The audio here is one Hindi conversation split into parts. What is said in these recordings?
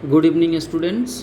Good evening students.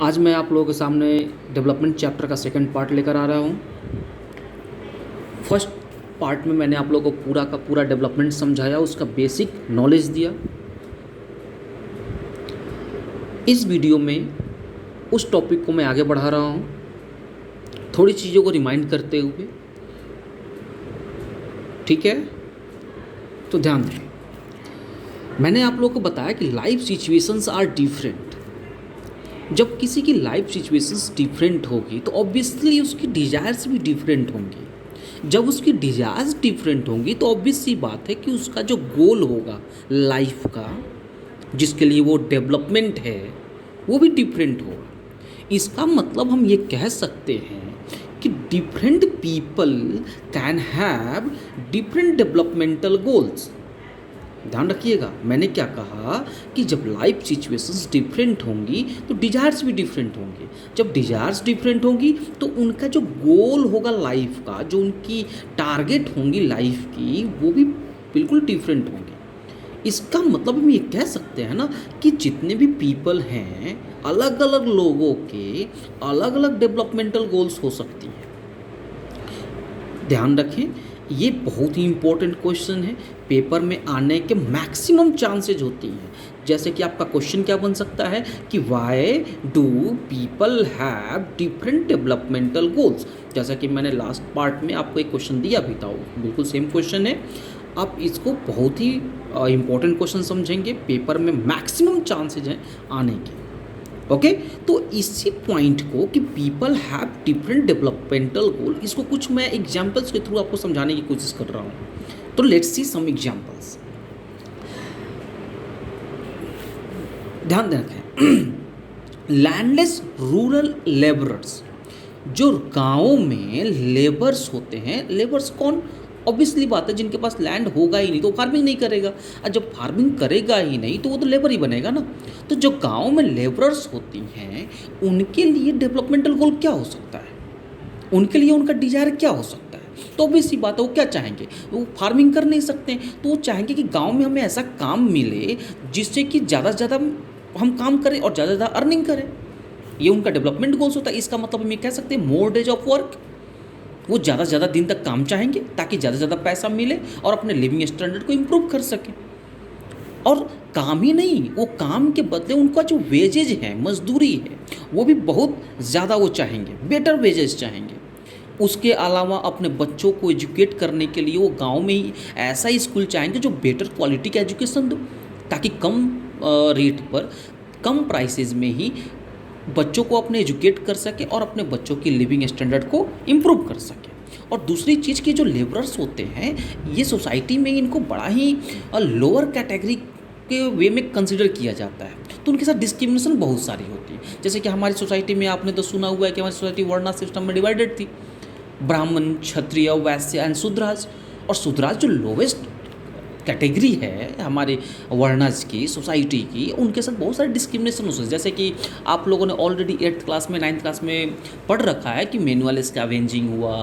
आज मैं आप लोगों के सामने डेवलपमेंट चैप्टर का सेकंड पार्ट लेकर आ रहा हूँ। फर्स्ट पार्ट में मैंने आप लोगों को पूरा का पूरा डेवलपमेंट समझाया, उसका बेसिक नॉलेज दिया। इस वीडियो में उस टॉपिक को मैं आगे बढ़ा रहा हूँ, थोड़ी चीज़ों को रिमाइंड करते हुए। ठीक है, तो ध्यान दें। मैंने आप लोगों को बताया कि लाइफ सिचुएशंस आर डिफरेंट। जब किसी की लाइफ सिचुएशंस डिफरेंट होगी तो ऑब्वियसली उसकी डिज़ायर्स भी डिफरेंट होंगी। जब उसकी डिज़ायर्स डिफरेंट होंगी तो ऑब्वियस सी बात है कि उसका जो गोल होगा लाइफ का, जिसके लिए वो डेवलपमेंट है, वो भी डिफरेंट होगा। इसका मतलब हम ये कह सकते हैं कि different people can have different developmental goals. ध्यान रखिएगा, मैंने क्या कहा कि जब लाइफ सिचुएशंस डिफरेंट होंगी तो डिज़ायर्स भी डिफरेंट होंगे। जब डिज़ायर्स डिफरेंट होंगी तो उनका जो गोल होगा लाइफ का, जो उनकी टारगेट होंगी लाइफ की, वो भी बिल्कुल डिफरेंट होंगे। इसका मतलब हम ये कह सकते हैं ना कि जितने भी पीपल हैं, अलग अलग लोगों के अलग अलग डेवलपमेंटल गोल्स हो सकती हैं। ध्यान रखें, ये बहुत ही इंपॉर्टेंट क्वेश्चन है, पेपर में आने के मैक्सिमम चांसेज होती हैं। जैसे कि आपका क्वेश्चन क्या बन सकता है कि why do people have different developmental goals. जैसा कि मैंने लास्ट पार्ट में आपको एक क्वेश्चन दिया भी था, वो बिल्कुल सेम क्वेश्चन है। आप इसको बहुत ही इंपॉर्टेंट क्वेश्चन समझेंगे, पेपर में मैक्सिमम चांसेज हैं आने के। ओके, तो इसी पॉइंट को कि पीपल हैव डिफरेंट डेवलपमेंटल गोल, इसको कुछ मैं एग्जांपल्स के थ्रू आपको समझाने की कोशिश कर रहा हूँ। तो लेट्स सी सम एग्जांपल्स। ध्यान दें, रखें लैंडलेस रूरल लेबरर्स, जो गाँवों में लेबर्स होते हैं। लेबर्स कौन? ऑब्वियसली बात है, जिनके पास लैंड होगा ही नहीं तो फार्मिंग नहीं करेगा, और जब फार्मिंग करेगा ही नहीं तो वो तो लेबर ही बनेगा ना। तो जो गांव में लेबरर्स होती हैं, उनके लिए डेवलपमेंटल गोल क्या हो सकता है, उनके लिए उनका डिजायर क्या हो सकता है? तो ऑब्वियसली बात है, वो क्या चाहेंगे? वो फार्मिंग कर नहीं सकते, तो वो चाहेंगे कि गाँव में हमें ऐसा काम मिले जिससे कि ज़्यादा से ज़्यादा हम काम करें और ज़्यादा से ज़्यादा अर्निंग करें। ये उनका डेवलपमेंट गोल्स होता है। इसका मतलब हम ये कह सकते हैं मोर डेज ऑफ वर्क। वो ज़्यादा से ज़्यादा दिन तक काम चाहेंगे ताकि ज़्यादा से ज़्यादा पैसा मिले और अपने लिविंग स्टैंडर्ड को इम्प्रूव कर सकें। और काम ही नहीं, वो काम के बदले उनका जो वेजेज है, मजदूरी है, वो भी बहुत ज़्यादा वो चाहेंगे, बेटर वेजेस चाहेंगे। उसके अलावा अपने बच्चों को एजुकेट करने के लिए वो गांव में ही ऐसा ही स्कूल चाहेंगे जो बेटर क्वालिटी का एजुकेशन दो, ताकि कम रेट पर, कम प्राइसेस में ही बच्चों को अपने एजुकेट कर सके और अपने बच्चों की लिविंग स्टैंडर्ड को इम्प्रूव कर सके। और दूसरी चीज़ कि जो लेबरर्स होते हैं, ये सोसाइटी में इनको बड़ा ही लोअर कैटेगरी के वे में कंसिडर किया जाता है, तो उनके साथ डिस्क्रिमिनेशन बहुत सारी होती है। जैसे कि हमारी सोसाइटी में आपने तो सुना हुआ है कि हमारी सोसाइटी वर्णा सिस्टम में डिवाइडेड थी, ब्राह्मण, क्षत्रिय, वैश्य एंड शूद्राज। और शूद्राज जो लोवेस्ट कैटेगरी है हमारे वर्णज की सोसाइटी की, उनके साथ बहुत सारे डिस्क्रिमिनेशन हो सकते हैं। जैसे कि आप लोगों ने ऑलरेडी 8th क्लास में, 9th क्लास में पढ़ रखा है कि मैनुअल स्कैवेंजिंग हुआ,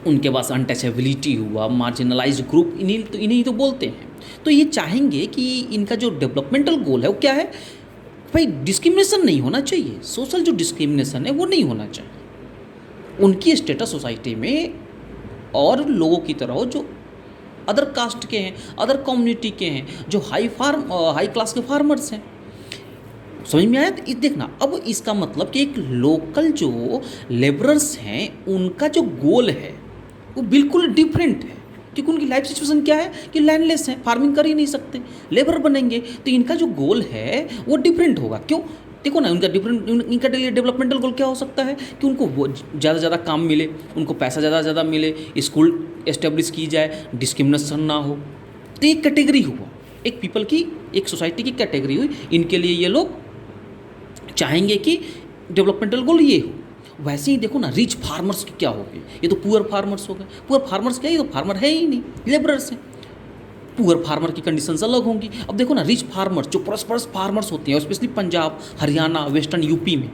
उनके पास अनटचेबिलिटी हुआ, मार्जिनलाइज्ड ग्रुप, इन्हीं तो बोलते हैं। तो ये चाहेंगे कि इनका जो डेवलपमेंटल गोल है वो क्या है भाई, डिस्क्रिमिनेशन नहीं होना चाहिए। सोशल जो डिस्क्रिमिनेशन है वो नहीं होना चाहिए। उनकी स्टेटस सोसाइटी में और लोगों की तरह हो जो अदर कास्ट के हैं, अदर कम्युनिटी के हैं, जो हाई क्लास के फार्मर्स हैं। समझ में आया? तो देखना, अब इसका मतलब कि एक लोकल जो लेबरर्स हैं, उनका जो गोल है वो बिल्कुल डिफरेंट है, क्योंकि उनकी लाइफ सिचुएशन क्या है कि लैंडलेस हैं, फार्मिंग कर ही नहीं सकते, लेबर बनेंगे। तो इनका जो गोल है वो डिफरेंट होगा। क्यों? देखो ना, इनका डेवलपमेंटल गोल क्या हो सकता है कि उनको वो ज़्यादा से ज़्यादा काम मिले, उनको पैसा ज़्यादा से ज़्यादा मिले, स्कूल एस्टेब्लिश की जाए, डिस्क्रिमिनेशन ना हो। तो एक कैटेगरी हुआ, एक पीपल की, एक सोसाइटी की कैटेगरी हुई। इनके लिए ये लोग चाहेंगे कि डेवलपमेंटल गोल ये हो। वैसे ही देखो ना, रिच फार्मर्स की क्या होगी, ये तो पुअर फार्मर्स हो गए। पुअर फार्मर्स क्या है, ये तो फार्मर है ही नहीं, लेबरर्स हैं। पुअर फार्मर की कंडीशंस अलग होंगी। अब देखो ना, रिच फार्मर्स जो प्रॉस्परस फार्मर्स होते हैं, specially Punjab, Haryana, western UP में,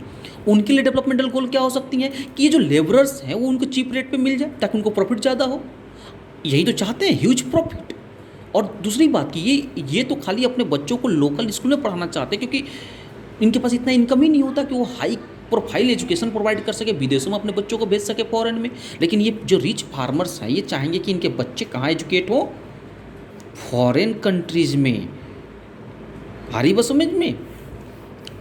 उनके लिए डेवलपमेंटल गोल क्या हो सकती हैं कि ये जो लेबरर्स हैं वो उनको चीप रेट पे मिल जाए ताकि उनको प्रॉफिट ज़्यादा हो। यही तो चाहते हैं, ह्यूज प्रॉफिट। और दूसरी बात कि ये तो खाली अपने बच्चों को लोकल स्कूल में पढ़ाना चाहते हैं, क्योंकि इनके पास इतना इनकम ही नहीं होता कि वो हाई प्रोफाइल एजुकेशन प्रोवाइड कर सके, विदेशों में अपने बच्चों को भेज सके फॉरेन में। लेकिन ये जो रिच फार्मर्स हैं ये चाहेंगे कि इनके बच्चे कहाँ एजुकेट हो, फॉरेन कंट्रीज़ में। आ रही बात समझ में?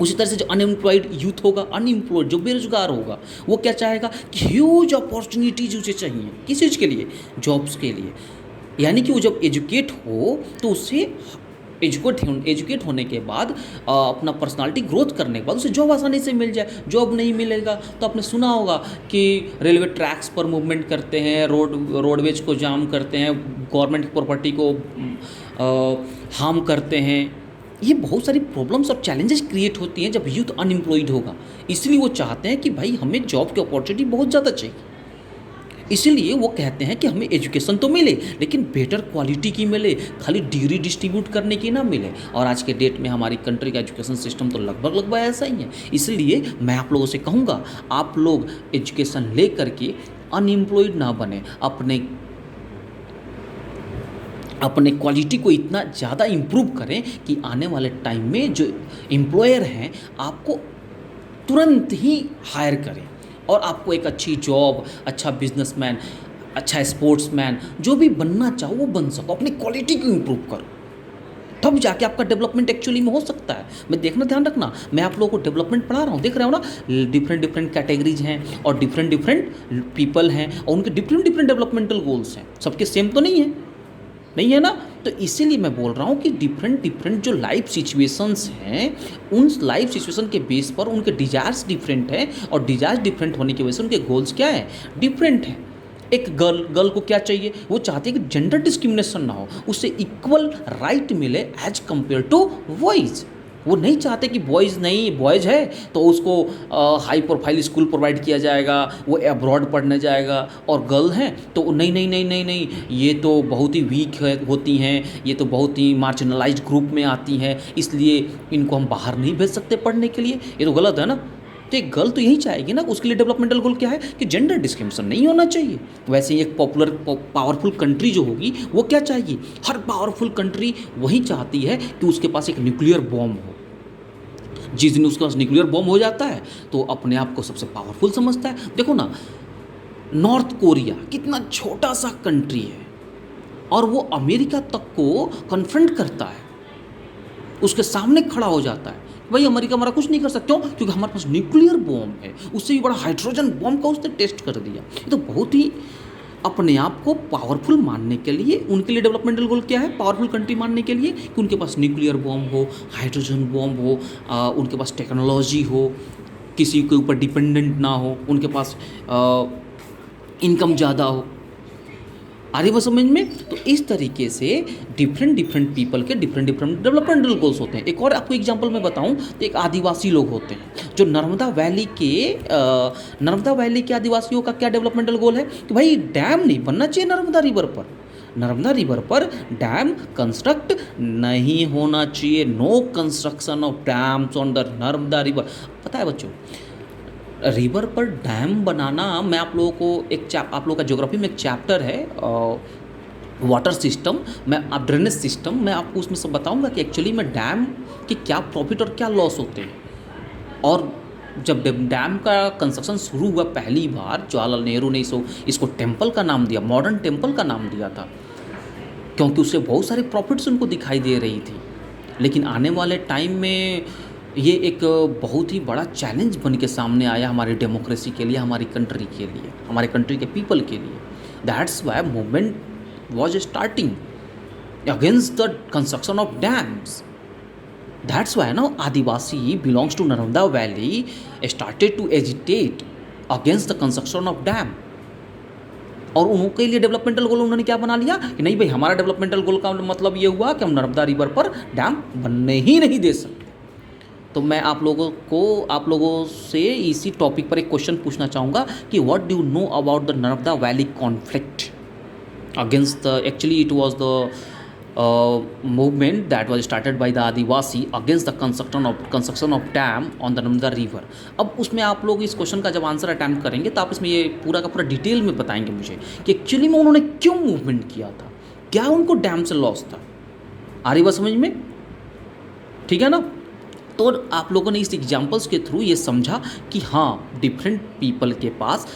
उसी तरह से जो अनएम्प्लॉयड यूथ होगा, अनएम्प्लॉयड जो बेरोजगार होगा, वो क्या चाहेगा कि ह्यूज अपॉर्चुनिटीज उसे चाहिए। किस चीज़ के लिए? जॉब्स के लिए। यानी कि वो जब एजुकेट हो तो उससे एजुकेट होने के बाद अपना पर्सनालिटी ग्रोथ करने के बाद उसे जॉब आसानी से मिल जाए। जॉब नहीं मिलेगा तो आपने सुना होगा कि रेलवे ट्रैक्स पर मूवमेंट करते हैं, रोडवेज को जाम करते हैं, गवर्नमेंट प्रॉपर्टी को हार्म करते हैं। ये बहुत सारी प्रॉब्लम्स और चैलेंजेस क्रिएट होती हैं जब यूथ अनएम्प्लॉयड होगा। इसलिए वो चाहते हैं कि भाई हमें जॉब की अपॉर्चुनिटी बहुत ज़्यादा चाहिए। इसीलिए वो कहते हैं कि हमें एजुकेशन तो मिले लेकिन बेटर क्वालिटी की मिले, खाली डिग्री डिस्ट्रीब्यूट करने की ना मिले। और आज के डेट में हमारी कंट्री का एजुकेशन सिस्टम तो लगभग ऐसा ही है। इसलिए मैं आप लोगों से कहूँगा, आप लोग एजुकेशन ले करके अनएम्प्लॉयड ना बने, अपने क्वालिटी को इतना ज़्यादा इम्प्रूव करें कि आने वाले टाइम में जो एम्प्लॉयर हैं आपको तुरंत ही हायर करें और आपको एक अच्छी जॉब, अच्छा बिजनेसमैन, अच्छा स्पोर्ट्समैन, जो भी बनना चाहो वो बन सको। अपनी क्वालिटी को इम्प्रूव करो, तब जाके आपका डेवलपमेंट एक्चुअली में हो सकता है। मैं देखना, ध्यान रखना, मैं आप लोगों को डेवलपमेंट पढ़ा रहा हूँ, देख रहे हो ना, डिफरेंट कैटेगरीज हैं और डिफरेंट पीपल हैं और उनके डिफरेंट डेवलपमेंटल गोल्स हैं। सबके सेम तो नहीं है ना। तो इसीलिए मैं बोल रहा हूँ कि डिफरेंट जो लाइफ सिचुएशंस हैं, उन लाइफ सिचुएशन के बेस पर उनके डिजायर्स डिफरेंट हैं और डिजायर्स डिफरेंट होने की वजह से उनके गोल्स क्या है, डिफरेंट हैं। एक गर्ल को क्या चाहिए, वो चाहती है कि जेंडर डिस्क्रिमिनेशन ना हो, उससे इक्वल राइट मिले एज कंपेयर टू बॉयज़। वो नहीं चाहते कि बॉयज़ है तो उसको हाई प्रोफाइल स्कूल प्रोवाइड किया जाएगा, वो अब्रॉड पढ़ने जाएगा, और गर्ल हैं तो नहीं, ये तो बहुत ही वीक होती हैं, ये तो बहुत ही मार्जिनलाइज्ड ग्रुप में आती हैं, इसलिए इनको हम बाहर नहीं भेज सकते पढ़ने के लिए। ये तो गलत है ना। तो एक गर्ल तो यही चाहेगी ना, उसके लिए डेवलपमेंटल गोल क्या है कि जेंडर डिस्क्रिमिनेशन नहीं होना चाहिए। वैसे ही एक पावरफुल कंट्री जो होगी वो क्या चाहेगी, हर पावरफुल कंट्री वही चाहती है कि उसके पास एक न्यूक्लियर बॉम्ब हो। जिस दिन उसके पास न्यूक्लियर बॉम्ब हो जाता है तो अपने आप को सबसे पावरफुल समझता है। देखो ना, नॉर्थ कोरिया कितना छोटा सा कंट्री है और वो अमेरिका तक को कन्फ्रंट करता है, उसके सामने खड़ा हो जाता है, भाई अमेरिका हमारा कुछ नहीं कर सकते। क्यों? क्योंकि हमारे पास न्यूक्लियर बॉम्ब है, उससे भी बड़ा हाइड्रोजन बॉम्ब का उसने टेस्ट कर दिया। ये तो बहुत ही अपने आप को पावरफुल मानने के लिए, उनके लिए डेवलपमेंटल गोल क्या है, पावरफुल कंट्री मानने के लिए कि उनके पास न्यूक्लियर बॉम्ब हो, हाइड्रोजन बॉम्ब हो, उनके पास टेक्नोलॉजी हो, किसी के ऊपर डिपेंडेंट ना हो, उनके पास इनकम ज़्यादा हो। आ रही बात समझ में? तो इस तरीके से डिफरेंट पीपल के डिफरेंट डेवलपमेंटल गोल्स होते हैं। एक और आपको एग्जांपल मैं बताऊं तो एक आदिवासी लोग होते हैं जो नर्मदा वैली के आदिवासियों का क्या डेवलपमेंटल गोल है कि भाई डैम नहीं बनना चाहिए नर्मदा रिवर पर डैम कंस्ट्रक्ट नहीं होना चाहिए। No construction of dams on the Narmada river. पता है बच्चों, रिवर पर डैम बनाना, मैं आप लोगों को आप लोगों का ज्योग्राफी में एक चैप्टर है वाटर सिस्टम, आप ड्रेनेज सिस्टम, मैं आपको उसमें सब बताऊंगा कि एक्चुअली में डैम के क्या प्रॉफिट और क्या लॉस होते हैं। और जब डैम का कंस्ट्रक्शन शुरू हुआ पहली बार, जवाहरलाल नेहरू ने इसको टेम्पल का नाम दिया, मॉडर्न टेम्पल का नाम दिया था, क्योंकि उससे बहुत सारे प्रॉफिट्स उनको दिखाई दे रही थी। लेकिन आने वाले टाइम में ये एक बहुत ही बड़ा चैलेंज बन के सामने आया हमारी डेमोक्रेसी के लिए, हमारी कंट्री के लिए, हमारे कंट्री के पीपल के लिए। That's why movement was starting against the construction of dams. That's why ना Adivasi belongs to Narmada valley started to agitate against the construction of dam. और उनके लिए डेवलपमेंटल गोल उन्होंने क्या बना लिया कि नहीं भाई, हमारा डेवलपमेंटल गोल का मतलब ये हुआ कि हम नर्मदा रिवर पर डैम बनने ही नहीं दे सकते। तो मैं आप लोगों से इसी टॉपिक पर एक क्वेश्चन पूछना चाहूँगा कि what do you know about the Narmada valley conflict against the, actually it was the movement that was started by the Adivasi against the construction of dam on the Narmada river. अब उसमें आप लोग इस क्वेश्चन का जब आंसर अटैम्प्ट करेंगे तो आप इसमें ये पूरा का पूरा डिटेल में बताएंगे मुझे कि एक्चुअली में उन्होंने क्यों मूवमेंट किया था, क्या उनको डैम से लॉस था? आ रही बात समझ में? ठीक है ना? तो आप लोगों ने इस एग्जाम्पल्स के थ्रू ये समझा कि हाँ, डिफरेंट पीपल के पास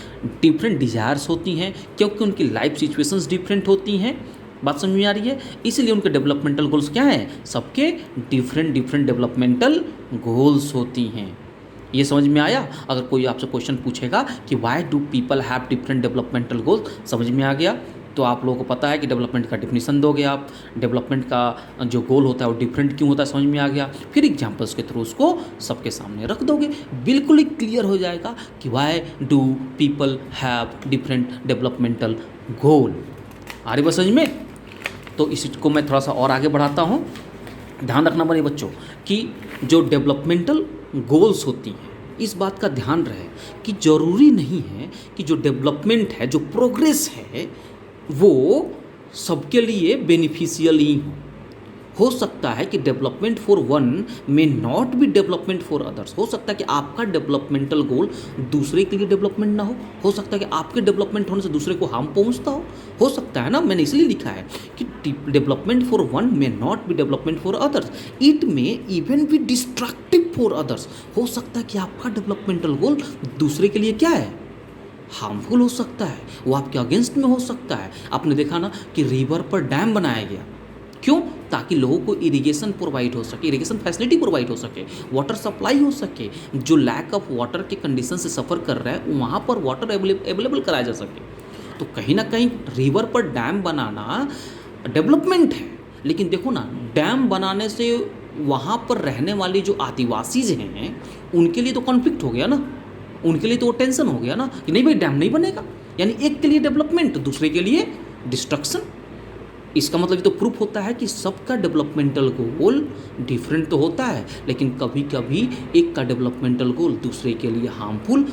डिफरेंट डिज़ायर्स होती हैं, क्योंकि उनकी लाइफ सिचुएशंस डिफरेंट होती हैं। बात समझ में आ रही है? इसलिए उनके डेवलपमेंटल गोल्स क्या हैं? सबके डिफरेंट डिफरेंट डेवलपमेंटल गोल्स होती हैं। ये समझ में आया? अगर कोई आपसे क्वेश्चन पूछेगा कि why do people have different developmental goals, समझ में आ गया? तो आप लोगों को पता है कि डेवलपमेंट का डिफिनीसन दोगे आप, डेवलपमेंट का जो गोल होता है वो डिफरेंट क्यों होता है, समझ में आ गया। फिर एग्जाम्पल्स के थ्रू उसको सबके सामने रख दोगे, बिल्कुल ही क्लियर हो जाएगा कि why do people have different developmental goal. आ रही बात समझ में? तो इसको मैं थोड़ा सा और आगे बढ़ाता हूँ। ध्यान रखना मेरे बच्चों कि जो डेवलपमेंटल गोल्स होती हैं, इस बात का ध्यान रहे कि ज़रूरी नहीं है कि जो डेवलपमेंट है, जो प्रोग्रेस है, वो सबके लिए बेनिफिशियल ही हो सकता है कि development for one may not be development for others. हो सकता है कि आपका डेवलपमेंटल गोल दूसरे के लिए डेवलपमेंट ना हो सकता है कि आपके डेवलपमेंट होने से दूसरे को हार्म पहुंचता हो सकता है ना। मैंने इसलिए लिखा है कि development for one may not be development for others, it may even be destructive for others. हो सकता है कि आपका डेवलपमेंटल गोल दूसरे के लिए क्या है, हार्मफुल हो सकता है, वो आपके अगेंस्ट में हो सकता है। आपने देखा ना कि रिवर पर डैम बनाया गया, क्यों? ताकि लोगों को इरिगेशन प्रोवाइड हो सके, इरिगेशन फैसिलिटी प्रोवाइड हो सके, वाटर सप्लाई हो सके। जो लैक ऑफ वाटर के कंडीशन से सफ़र कर रहा है वहाँ पर वाटर अवेलेबल कराया जा सके। तो कहीं ना कहीं रिवर पर डैम बनाना डेवलपमेंट है। लेकिन देखो ना, डैम बनाने से वहाँ पर रहने वाले जो आदिवासीज हैं उनके लिए तो कॉन्फ्लिक्ट हो गया ना, उनके लिए तो टेंशन हो गया ना कि नहीं भाई डैम नहीं बनेगा। यानी एक के लिए डेवलपमेंट, दूसरे के लिए डिस्ट्रक्शन। इसका मतलब ये तो प्रूफ होता है कि सबका डेवलपमेंटल गोल डिफरेंट तो होता है, लेकिन कभी कभी एक का डेवलपमेंटल गोल दूसरे के लिए हार्मफुल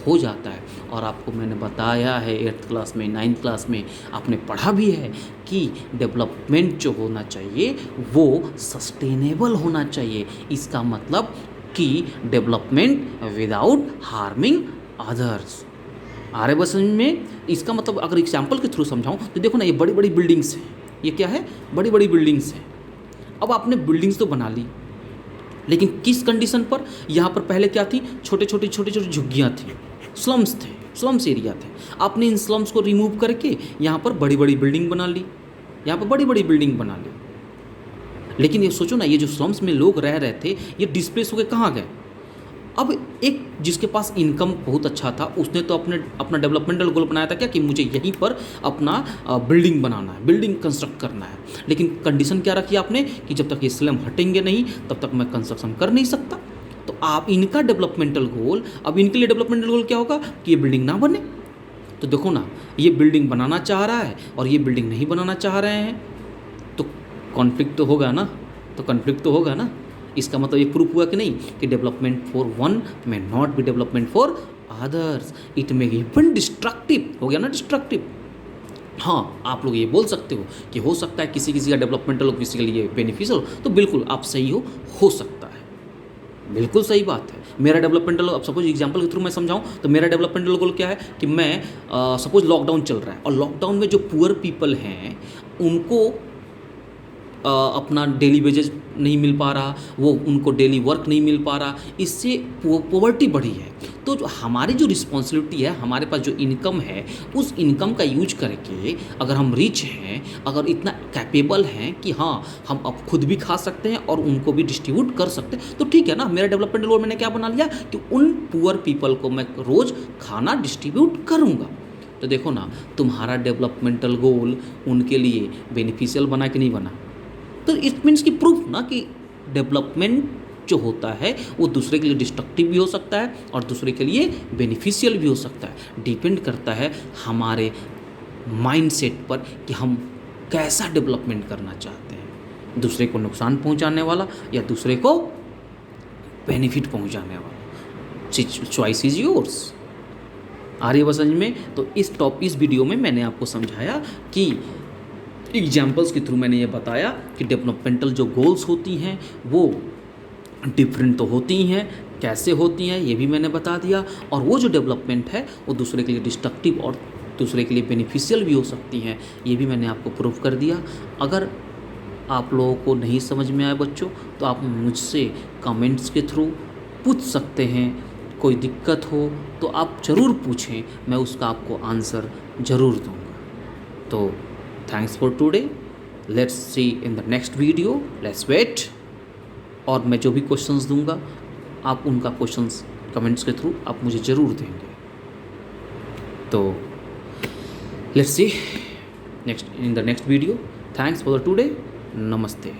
हो जाता है। और आपको मैंने बताया है 8th क्लास में, 9th क्लास में आपने पढ़ा भी है कि डेवलपमेंट जो होना चाहिए वो सस्टेनेबल होना चाहिए। इसका मतलब कि डेवलपमेंट विदाउट हार्मिंग अदर्स। आ रहे बस में? इसका मतलब अगर एग्जाम्पल के थ्रू समझाऊं तो देखो ना, ये बड़ी बड़ी बिल्डिंग्स हैं, ये क्या है, बड़ी बड़ी बिल्डिंग्स हैं। अब आपने बिल्डिंग्स तो बना ली, लेकिन किस कंडीशन पर? यहाँ पर पहले क्या थी, छोटे छोटे झुग्गियाँ थी, स्लम्स थे, स्लम्स एरिया थे। आपने इन स्लम्स को रिमूव करके यहाँ पर बड़ी बड़ी बिल्डिंग बना ली, यहाँ पर बड़ी बड़ी बिल्डिंग बना ली। लेकिन ये सोचो ना, ये जो स्लम्स में लोग रह रहे थे ये डिस्प्लेस होकर कहाँ गए? अब एक जिसके पास इनकम बहुत अच्छा था उसने तो अपना डेवलपमेंटल गोल बनाया था क्या, कि मुझे यहीं पर अपना बिल्डिंग बनाना है, बिल्डिंग कंस्ट्रक्ट करना है। लेकिन कंडीशन क्या रखी आपने कि जब तक ये स्लम हटेंगे नहीं तब तक मैं कंस्ट्रक्शन कर नहीं सकता। तो आप इनका डेवलपमेंटल गोल, अब इनके लिए डेवलपमेंटल गोल क्या होगा कि ये बिल्डिंग ना बने। तो देखो ना, ये बिल्डिंग बनाना चाह रहा है और ये बिल्डिंग नहीं बनाना चाह रहे हैं, तो कॉन्फ्लिक्ट तो होगा ना, तो कॉन्फ्लिक्ट तो होगा ना। इसका मतलब ये प्रूफ हुआ कि नहीं कि development for one may not be development for others, it may even destructive. हो गया ना डिस्ट्रक्टिव। हाँ, आप लोग ये बोल सकते हो कि हो सकता है किसी किसी का डेवलपमेंटल हो, किसी के लिए बेनिफिशियल हो, तो बिल्कुल आप सही हो सकता है, बिल्कुल सही बात है। मेरा डेवलपमेंटल, अब सपोज एग्जांपल के थ्रू मैं समझाऊं तो मेरा डेवलपमेंटल गोल क्या है कि मैं सपोज लॉकडाउन चल रहा है और लॉकडाउन में जो पुअर पीपल हैं उनको अपना डेली वेजेस नहीं मिल पा रहा, वो उनको डेली वर्क नहीं मिल पा रहा, इससे पॉवर्टी बढ़ी है। तो जो हमारी जो रिस्पॉन्सिबिलिटी है, हमारे पास जो इनकम है, उस इनकम का यूज करके अगर हम रिच हैं, अगर इतना कैपेबल हैं कि हाँ हम अब खुद भी खा सकते हैं और उनको भी डिस्ट्रीब्यूट कर सकते हैं, तो ठीक है ना। मेरा डेवलपमेंटल गोल मैंने क्या बना लिया कि उन पुअर पीपल को मैं रोज़ खाना डिस्ट्रीब्यूट करूँगा। तो देखो ना, तुम्हारा डेवलपमेंटल गोल उनके लिए बेनिफिशियल बना कि नहीं बना? तो इट मीन्स की प्रूफ ना कि डेवलपमेंट जो होता है वो दूसरे के लिए डिस्ट्रक्टिव भी हो सकता है और दूसरे के लिए बेनिफिशियल भी हो सकता है। डिपेंड करता है हमारे माइंडसेट पर कि हम कैसा डेवलपमेंट करना चाहते हैं, दूसरे को नुकसान पहुंचाने वाला या दूसरे को बेनिफिट पहुंचाने वाला। Choice is yours. आ रही है समझ में? तो इस वीडियो में मैंने आपको समझाया कि एग्जाम्पल्स के थ्रू मैंने ये बताया कि डेवलपमेंटल जो गोल्स होती हैं वो डिफरेंट तो होती हैं, कैसे होती हैं ये भी मैंने बता दिया, और वो जो डेवलपमेंट है वो दूसरे के लिए डिस्ट्रक्टिव और दूसरे के लिए बेनिफिशियल भी हो सकती हैं, ये भी मैंने आपको प्रूव कर दिया। अगर आप लोगों को नहीं समझ में आया बच्चों, तो आप मुझसे कमेंट्स के थ्रू पूछ सकते हैं। कोई दिक्कत हो तो आप ज़रूर पूछें, मैं उसका आपको आंसर ज़रूर दूंगा। तो thanks for today, let's see in the next video, let's wait. और मैं जो भी क्वेश्चंस दूंगा, आप उनका क्वेश्चंस कमेंट्स के थ्रू आप मुझे ज़रूर देंगे। तो let's see next in the next video. Thanks for the today. नमस्ते।